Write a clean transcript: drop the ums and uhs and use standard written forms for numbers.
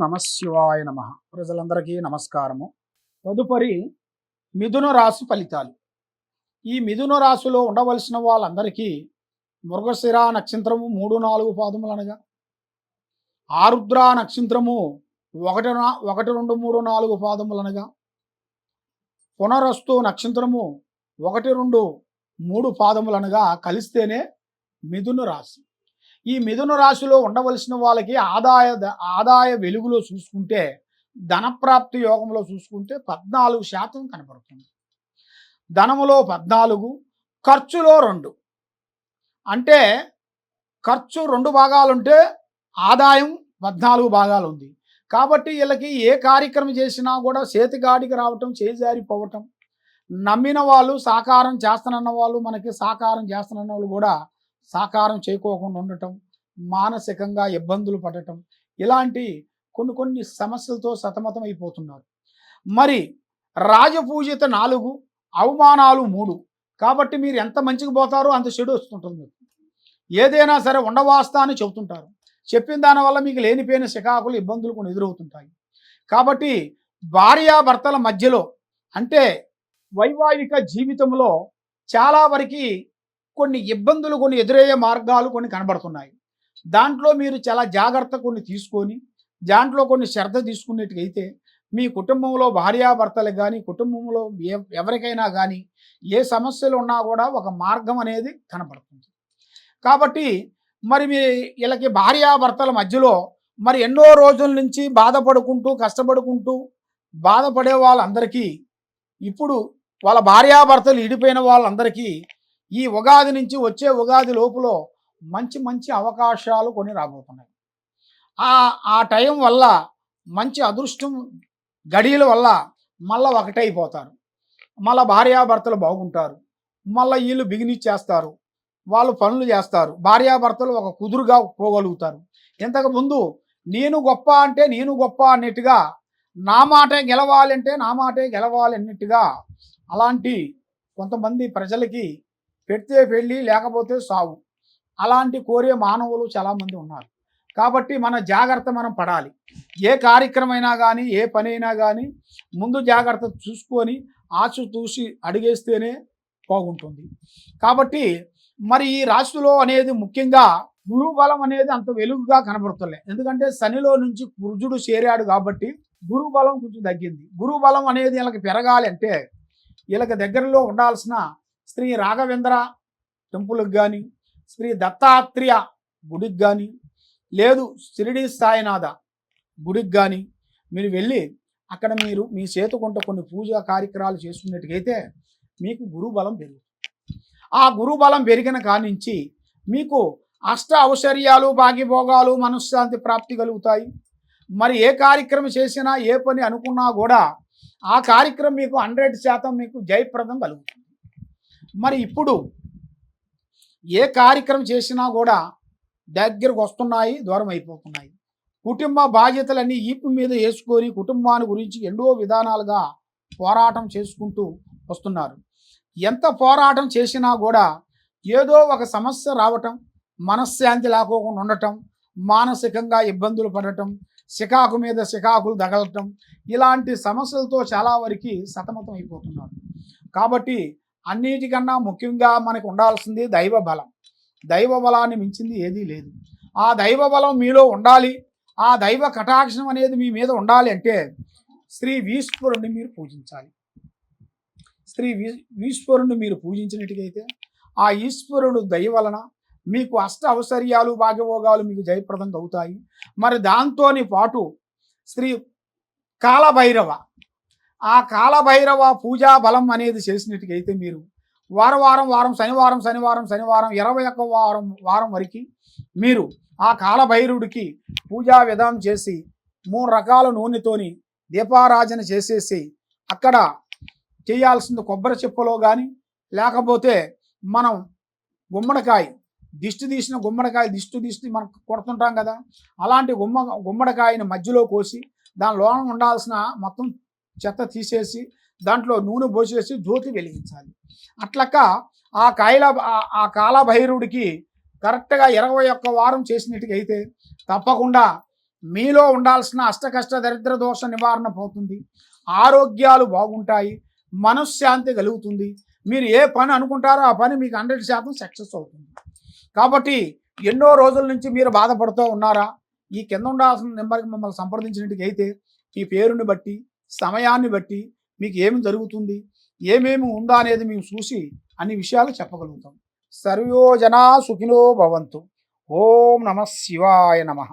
నమఃశివాయ నమః. ప్రజలందరికీ నమస్కారము. తదుపరి మిథున రాశి ఫలితాలు. ఈ మిథున రాశిలో ఉండవలసిన వాళ్ళందరికీ మృగశిర నక్షత్రము 3-4 పాదములు అనగా, ఆరుద్ర నక్షత్రము 1, 2, 3, 4 పాదములు అనగా, పునరస్తు నక్షత్రము 1, 2, 3 పాదములు అనగా కలిస్తేనే మిథున రాశి. ఈ మిథున రాశిలో ఉండవలసిన వాళ్ళకి ఆదాయ వెలుగులో చూసుకుంటే, ధనప్రాప్తి యోగంలో చూసుకుంటే 14% కనబడుతుంది. ధనములో 14, ఖర్చులో 2. అంటే ఖర్చు 2 భాగాలుంటే ఆదాయం 14 భాగాలు ఉంది. కాబట్టి వీళ్ళకి ఏ కార్యక్రమం చేసినా కూడా చేతిగాడికి రావటం, చేజారిపోవటం, నమ్మిన వాళ్ళు సాకారం చేస్తానన్న వాళ్ళు, మనకి సాకారం చేస్తానన్న వాళ్ళు కూడా సాకారం చేయకోకుండా ఉండటం, మానసికంగా ఇబ్బందులు పడటం, ఇలాంటి కొన్ని సమస్యలతో సతమతం అయిపోతున్నారు. మరి రాజపూజిత 4, అవమానాలు 3. కాబట్టి మీరు ఎంత మంచికి పోతారో అంత చెడు వస్తుంటుంది మీకు. ఏదైనా సరే ఉండవాస్తా అని చెబుతుంటారు. చెప్పిన దానివల్ల మీకు లేనిపోయిన చికాకులు, ఇబ్బందులు కొన్ని ఎదురవుతుంటాయి. కాబట్టి భార్యాభర్తల మధ్యలో అంటే వైవాహిక జీవితంలో చాలా వరకు కొన్ని ఇబ్బందులు, కొన్ని ఎదురయ్యే మార్గాలు కొన్ని కనబడుతున్నాయి. దాంట్లో మీరు చాలా జాగ్రత్త కొన్ని తీసుకొని, దాంట్లో కొన్ని శ్రద్ధ తీసుకున్నట్టుగైతే మీ కుటుంబంలో భార్యాభర్తలకు కానీ, కుటుంబంలో ఎవరికైనా కానీ ఏ సమస్యలు ఉన్నా కూడా ఒక మార్గం అనేది కనబడుతుంది. కాబట్టి మరి వీళ్ళకి భార్యాభర్తల మధ్యలో మరి ఎన్నో రోజుల నుంచి బాధపడుకుంటూ, కష్టపడుకుంటూ బాధపడే వాళ్ళందరికీ, ఇప్పుడు వాళ్ళ భార్యాభర్తలు ఇడిపోయిన వాళ్ళందరికీ ఈ ఉగాది నుంచి వచ్చే ఉగాది లోపల మంచి అవకాశాలు కొన్ని రాబోతున్నాయి. ఆ టైం వల్ల మంచి అదృష్టం గడియల వల్ల మళ్ళీ ఒకటైపోతారు. మళ్ళీ భార్యాభర్తలు బాగుంటారు. మళ్ళీ వీళ్ళు బిగినిచ్చేస్తారు, వాళ్ళు పనులు చేస్తారు. భార్యాభర్తలు ఒక కుదురుగా పోగలుగుతారు. ఇంతకు ముందు నేను గొప్ప అంటే నేను గొప్ప అన్నట్టుగా, నా మాటే గెలవాలి అంటే నా మాటే గెలవాలి అన్నట్టుగా, అలాంటి కొంతమంది ప్రజలకి పెడితే పెళ్ళి లేకపోతే సావు, అలాంటి కోరే మానవులు చాలామంది ఉన్నారు. కాబట్టి మన జాగ్రత్త మనం పడాలి. ఏ కార్యక్రమైనా కానీ, ఏ పని అయినా కానీ ముందు జాగ్రత్త చూసుకొని ఆచితూచి అడిగేస్తేనే బాగుంటుంది. కాబట్టి మరి ఈ రాశిలో అనేది ముఖ్యంగా గురు బలం అనేది అంత వెలుగుగా కనబడుతుంది. ఎందుకంటే శనిలో నుంచి కుజుడు చేరాడు కాబట్టి గురు బలం కొంచెం తగ్గింది. గురు బలం అనేది వీళ్ళకి పెరగాలి అంటే వీళ్ళకి దగ్గరలో ఉండాల్సిన శ్రీ రాఘవేంద్ర టెంపుల్కి కానీ, శ్రీ దత్తాత్రేయ గుడికి కానీ, లేదు షిరిడి సాయినాథ గుడికి కానీ మీరు వెళ్ళి అక్కడ మీరు మీ చేతుకుంట కొన్ని పూజా కార్యక్రమాలు చేసుకున్నట్టుగైతే మీకు గురుబలం పెరుగుతుంది. ఆ గురుబలం పెరిగిన కానించి మీకు అష్ట ఔశ్వర్యాలు, భాగ్యభోగాలు, మనశ్శాంతి ప్రాప్తి కలుగుతాయి. మరి ఏ కార్యక్రమం చేసినా, ఏ పని అనుకున్నా కూడా ఆ కార్యక్రమం మీకు 100% మీకు జయప్రదం కలుగుతుంది. మరి ఇప్పుడు ఏ కార్యక్రమం చేసినా కూడా దగ్గరకు వస్తున్నాయి, దూరం అయిపోతున్నాయి. కుటుంబ బాధ్యతలన్నీ ఈపు మీద వేసుకొని కుటుంబాన్ని గురించి ఎన్నో విధానాలుగా పోరాటం చేసుకుంటూ వస్తున్నారు. ఎంత పోరాటం చేసినా కూడా ఏదో ఒక సమస్య రావటం, మనశ్శాంతి లేకోకుండా ఉండటం, మానసికంగా ఇబ్బందులు పడటం, చికాకు మీద చికాకులు తగలటం, ఇలాంటి సమస్యలతో చాలా వరకు సతమతం అయిపోతున్నారు. కాబట్టి అన్నిటికన్నా ముఖ్యంగా మనకు ఉండాల్సింది దైవ బలం. దైవ బలాన్ని మించింది ఏదీ లేదు. ఆ దైవ బలం మీలో ఉండాలి, ఆ దైవ కటాక్షం అనేది మీ మీద ఉండాలి అంటే శ్రీ ఈశ్వరుణ్ణి మీరు పూజించాలి. శ్రీ ఈశ్వరుణ్ణి మీరు పూజించినట్టుగైతే ఆ ఈశ్వరుడు దయ వలన మీకు అష్ట ఔశ్వర్యాలు, భాగ్యభోగాలు మీకు జయప్రదంగా అవుతాయి. మరి దాంతోని పాటు శ్రీ కాలభైరవ, ఆ కాలభైరవ పూజా బలం అనేది చేసినట్టుగైతే మీరు వారం శనివారం 21 వారం వరకు మీరు ఆ కాలభైరుడికి పూజా విధానం చేసి 3 రకాల నూనెతోని దీపారాజన చేసేసి అక్కడ చేయాల్సింది కొబ్బరి చిప్పలో కానీ, లేకపోతే మనం గుమ్మడికాయ దిష్టి తీసిన దిష్టి మనం కొడుతుంటాం కదా, అలాంటి గుమ్మడికాయని మధ్యలో కోసి దానిలో ఉండాల్సిన మొత్తం చెత్త తీసేసి దాంట్లో నూనె పోసేసి జ్యోతి వెలిగించాలి. అట్లక ఆ కాలభైరుడికి కరెక్ట్గా 21 వారం చేసినట్టుగా అయితే తప్పకుండా మీలో ఉండాల్సిన అష్టకష్ట దరిద్ర దోష నివారణ పోతుంది, ఆరోగ్యాలు బాగుంటాయి, మనశ్శాంతి కలుగుతుంది. మీరు ఏ పని అనుకుంటారో ఆ పని మీకు 100% సక్సెస్ అవుతుంది. కాబట్టి ఎన్నో రోజుల నుంచి మీరు బాధపడుతూ ఉన్నారా? ఈ కింద ఉండాల్సిన నెంబర్కి మమ్మల్ని సంప్రదించినట్టుకైతే మీ పేరుని బట్టి, సమయాన్ని బట్టి మీకు ఏమి జరుగుతుంది, ఏమేమి ఉందా అనేది మేము చూసి అన్ని విషయాలు చెప్పగలుగుతాం. సర్వో జనా సుఖినో భవంతు. ఓం నమః శివాయ నమః.